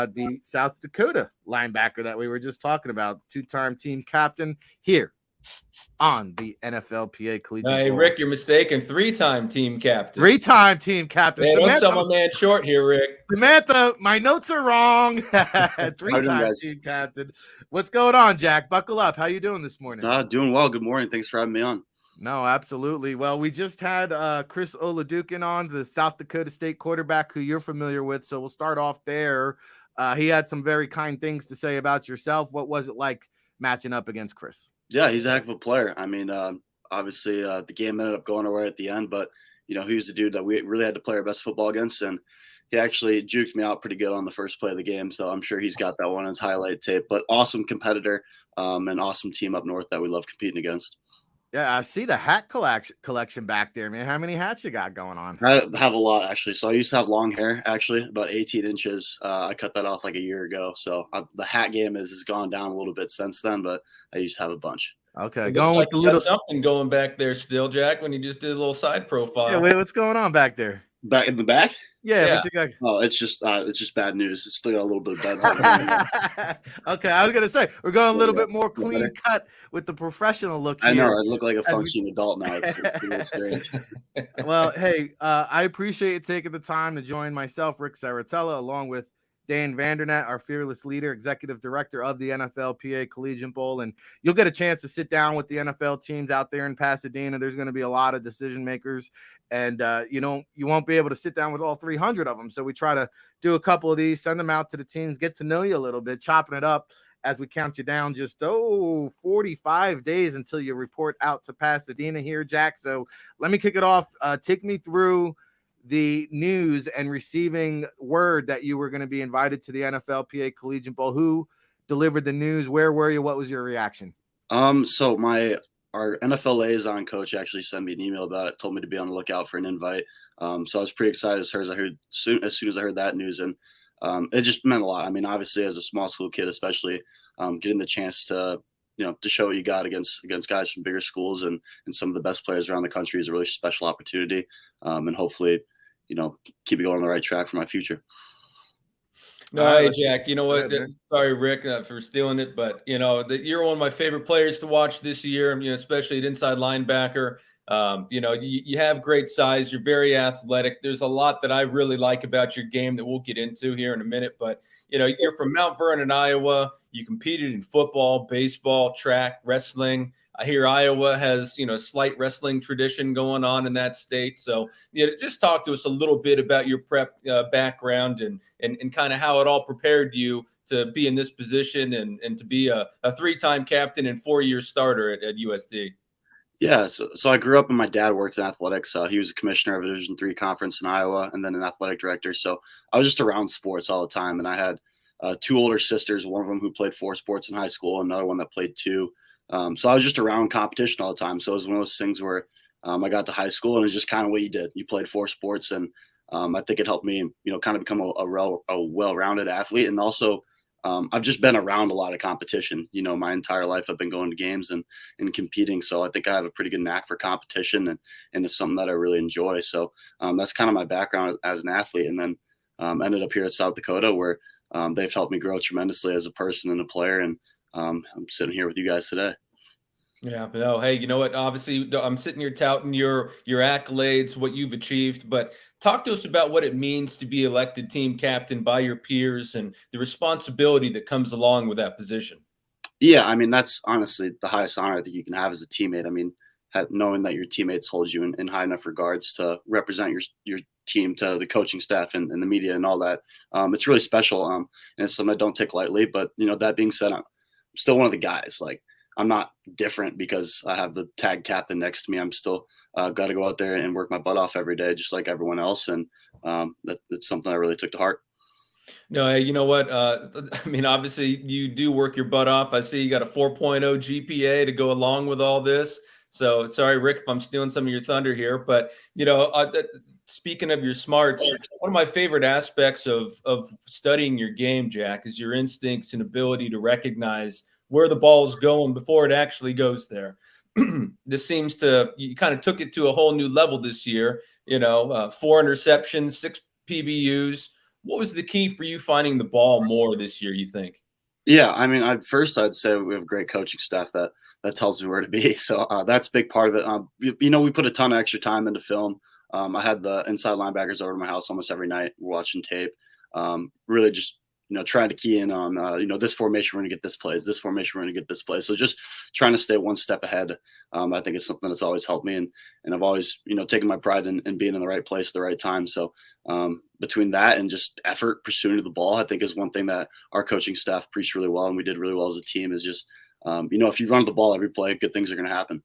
the South Dakota linebacker that we were just talking about, two-time team captain here on the NFLPA Collegiate Hey, Bowl. Rick, you're mistaken. Three-time team captain. Three-time team captain. Man, don't sell my man short here, Rick. Samantha, my notes are wrong. Three-time team captain. What's going on, Jack? Buckle up. How you doing this morning? Doing well. Good morning. Thanks for having me on. No, absolutely. Well, we just had Chris Oladukin on, the South Dakota State quarterback who you're familiar with. So we'll start off there. He had some very kind things to say about yourself. What was it like matching up against Chris? Yeah, he's a heck of a player. I mean, obviously the game ended up going away at the end, but, he was the dude that we really had to play our best football against. And he actually juked me out pretty good on the first play of the game. So I'm sure he's got that one on his highlight tape. But awesome competitor, and awesome team up north that we love competing against. Yeah, I see the hat collection back there, man. How many hats you got going on? I have a lot, actually. So I used to have long hair, actually, about 18 inches. I cut that off like a year ago. So the hat game has gone down a little bit since then, but I used to have a bunch. Okay, it going with the little something going back there still, Jack. When you just did a little side profile. Yeah, wait, what's going on back there? Back in the back? Yeah. What you got? Oh, it's just bad news. It's still got a little bit of bad. Okay, I was gonna say we're going a little bit more clean cut with the professional look here. I know I look like a functioning adult now. It's a little strange. Well, hey, I appreciate you taking the time to join myself, Rick Saratella, along with Dan Vandernet, our fearless leader, executive director of the NFLPA Collegiate Bowl. And you'll get a chance to sit down with the NFL teams out there in Pasadena. There's going to be a lot of decision makers, and you won't be able to sit down with all 300 of them. So we try to do a couple of these, send them out to the teams, get to know you a little bit, chopping it up as we count you down just 45 days until you report out to Pasadena here, Jack. So let me kick it off. Take me through the news and receiving word that you were going to be invited to the NFLPA Collegiate Bowl. Who delivered the news? Where were you? What was your reaction? So our NFL liaison coach actually sent me an email about it, told me to be on the lookout for an invite. So I was pretty excited as soon as I heard that news, and it just meant a lot. I mean, obviously as a small school kid, especially getting the chance to to show what you got against guys from bigger schools and some of the best players around the country is a really special opportunity. And hopefully, keep it going on the right track for my future. No, hey, Jack, you know what? Sorry, Rick, for stealing it, but you're one of my favorite players to watch this year. Especially at inside linebacker. You have great size. You're very athletic. There's a lot that I really like about your game that we'll get into here in a minute. But you're from Mount Vernon, Iowa. You competed in football, baseball, track, wrestling. I hear Iowa has, slight wrestling tradition going on in that state. So, just talk to us a little bit about your prep background and kind of how it all prepared you to be in this position and to be a three-time captain and 4-year starter at USD. Yeah, so I grew up and my dad worked in athletics. He was a commissioner of a Division III conference in Iowa and then an athletic director. So I was just around sports all the time. And I had 2 older sisters, one of them who played 4 sports in high school, another one that played 2. So I was just around competition all the time. So it was one of those things where I got to high school and it was just kind of what you did. You played 4 sports, and I think it helped me, kind of become a well-rounded athlete. And also I've just been around a lot of competition. My entire life I've been going to games and competing. So I think I have a pretty good knack for competition, and it's something that I really enjoy. So that's kind of my background as an athlete. And then ended up here at South Dakota where they've helped me grow tremendously as a person and a player. And I'm sitting here with you guys today. Yeah, but no, hey, you know what? Obviously, I'm sitting here touting your accolades, what you've achieved, but talk to us about what it means to be elected team captain by your peers and the responsibility that comes along with that position. Yeah, I mean, that's honestly the highest honor I think you can have as a teammate. I mean, knowing that your teammates hold you in high enough regards to represent your team to the coaching staff and the media and all that, it's really special. And it's something I don't take lightly. But that being said, I'm still one of the guys. Like, I'm not different because I have the tag captain next to me. I'm still got to go out there and work my butt off every day, just like everyone else. And that's something I really took to heart. No, you know what? I mean, obviously you do work your butt off. I see you got a 4.0 GPA to go along with all this. So sorry, Rick, if I'm stealing some of your thunder here, but speaking of your smarts, one of my favorite aspects of studying your game, Jack, is your instincts and ability to recognize where the ball's going before it actually goes there. This seems to, you kind of took it to a whole new level this year, 4 interceptions, 6 PBUs, What was the key for you finding the ball more this year, you think? Yeah, I mean, I'd say we have great coaching staff that tells me where to be. So that's a big part of it. We put a ton of extra time into film. I had the inside linebackers over to my house almost every night. We're watching tape. Really just trying to key in on this formation we're going to get this plays, this formation we're going to get this play. So just trying to stay one step ahead. I think it's something that's always helped me, and I've always taken my pride in being in the right place at the right time. So between that and just effort pursuing the ball, I think is one thing that our coaching staff preached really well, and we did really well as a team. Is just if you run the ball every play, good things are going to happen.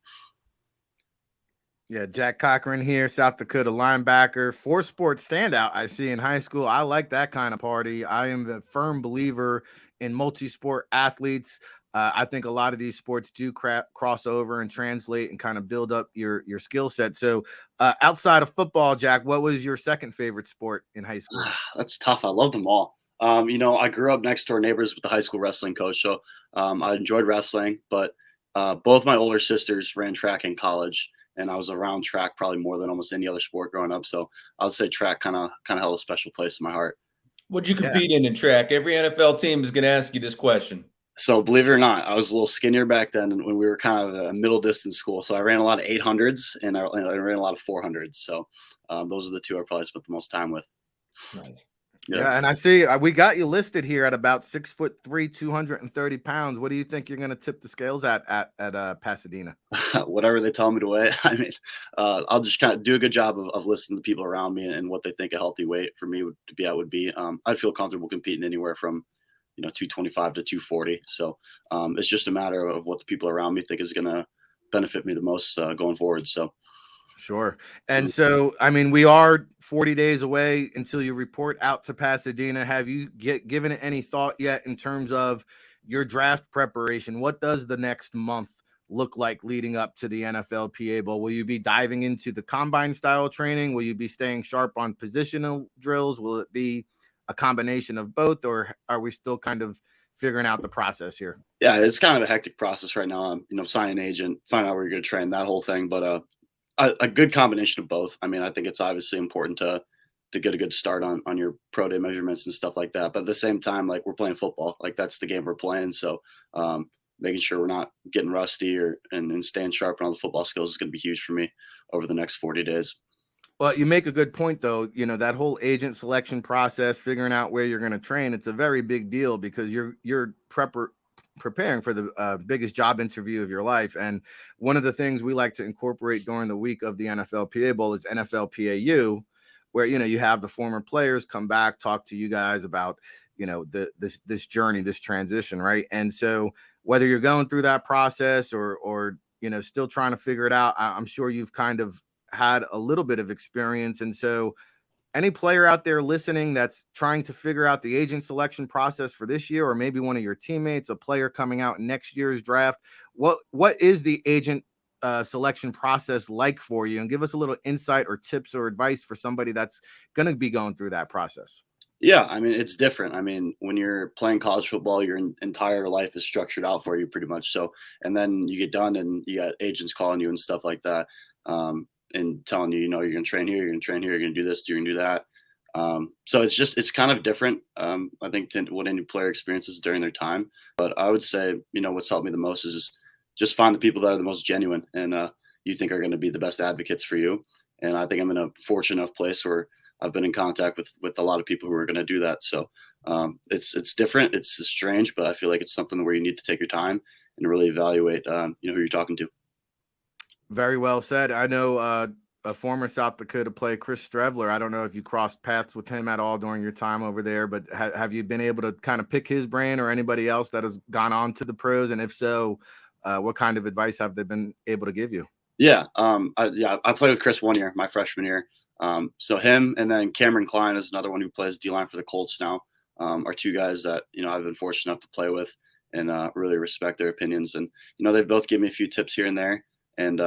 Yeah, Jack Cochran here, South Dakota linebacker, four-sport standout I see in high school. I like that kind of party. I am a firm believer in multi-sport athletes. I think a lot of these sports do cross over and translate and kind of build up your skill set. So outside of football, Jack, what was your second favorite sport in high school? That's tough. I love them all. I grew up next door neighbors with the high school wrestling coach. So I enjoyed wrestling, but both my older sisters ran track in college. And I was around track probably more than almost any other sport growing up. So I would say track kind of held a special place in my heart. What'd you compete in track? Every NFL team is going to ask you this question. So believe it or not, I was a little skinnier back then when we were kind of a middle distance school. So I ran a lot of 800s and I ran a lot of 400s. So those are the two I probably spent the most time with. Nice. Yeah, and I see we got you listed here at about 6'3", 230 pounds. What do you think you're going to tip the scales at Pasadena? Whatever they tell me to weigh. I mean, I'll just kind of do a good job of listening to people around me and what they think a healthy weight for me would be. I'd feel comfortable competing anywhere from 225 to 240. So it's just a matter of what the people around me think is going to benefit me the most going forward. So. Sure. And so, I mean, we are 40 days away until you report out to Pasadena. Have you given it any thought yet in terms of your draft preparation? What does the next month look like leading up to the NFLPA Bowl? Will you be diving into the combine style training? Will you be staying sharp on positional drills? Will it be a combination of both, or are we still kind of figuring out the process here? Yeah, it's kind of a hectic process right now. Signing an agent, find out where you're going to train, that whole thing. But a good combination of both. I mean, I think it's obviously important to get a good start on your pro day measurements and stuff like that. But at the same time, like, we're playing football, like that's the game we're playing. So making sure we're not getting rusty and staying sharp on all the football skills is going to be huge for me over the next 40 days. Well, you make a good point, though. That whole agent selection process, figuring out where you're going to train, it's a very big deal because you're preparing for the biggest job interview of your life. And one of the things we like to incorporate during the week of the NFLPA Bowl is NFLPAU, where you have the former players come back, talk to you guys about this journey, this transition, right? And so whether you're going through that process or still trying to figure it out, I'm sure you've kind of had a little bit of experience. And so any player out there listening that's trying to figure out the agent selection process for this year, or maybe one of your teammates, a player coming out in next year's draft, what is the agent selection process like for you? And give us a little insight or tips or advice for somebody that's going to be going through that process. Yeah, I mean, it's different. I mean, when you're playing college football, your entire life is structured out for you pretty much. So, and then you get done and you got agents calling you and stuff like that. And telling you, you're going to train here, you're going to train here, you're going to do this, you're going to do that. So it's kind of different, I think, to what any player experiences during their time. But I would say, what's helped me the most is just find the people that are the most genuine and you think are going to be the best advocates for you. And I think I'm in a fortunate enough place where I've been in contact with a lot of people who are going to do that. So it's different. It's strange, but I feel like it's something where you need to take your time and really evaluate, who you're talking to. Very well said. I know a former South Dakota player, Chris Strevler. I don't know if you crossed paths with him at all during your time over there, but have you been able to kind of pick his brain or anybody else that has gone on to the pros? And if so, what kind of advice have they been able to give you? Yeah. I played with Chris 1 year, my freshman year. So him and then Cameron Klein is another one who plays D-line for the Colts now, are two guys that, I've been fortunate enough to play with and really respect their opinions. And, they've both given me a few tips here and there. And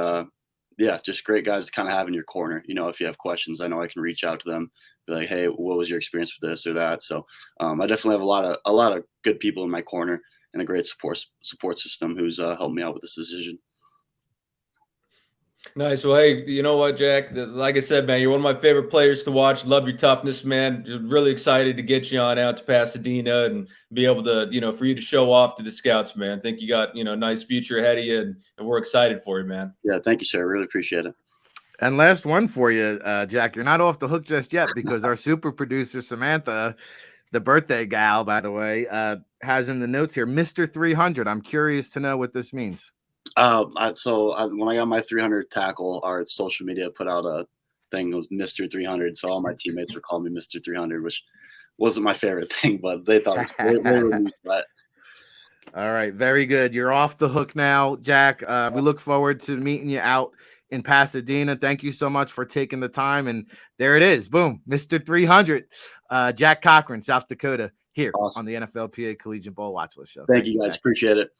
just great guys to kind of have in your corner. If you have questions, I know I can reach out to them, be like, hey, what was your experience with this or that? So I definitely have a lot of good people in my corner and a great support system who's helped me out with this decision. Nice. Well, hey, you know what, Jack? Like I said, man, you're one of my favorite players to watch. Love your toughness, man. Really excited to get you on out to Pasadena and be able to, for you to show off to the scouts, man. Think you got, a nice future ahead of you, and we're excited for you, man. Yeah, thank you, sir. I really appreciate it. And last one for you, Jack. You're not off the hook just yet because our super producer, Samantha, the birthday gal, by the way, has in the notes here, Mr. 300. I'm curious to know what this means. When I got my 300 tackle, our social media put out a thing, it was Mr. 300. So all my teammates were calling me Mr. 300, which wasn't my favorite thing, but they thought it was really sweat. All right. Very good. You're off the hook now, Jack. We look forward to meeting you out in Pasadena. Thank you so much for taking the time. And there it is. Boom. Mr. 300, Jack Cochran, South Dakota, here on the NFLPA Collegiate Bowl Watchlist show. Thank you, guys. Jack. Appreciate it.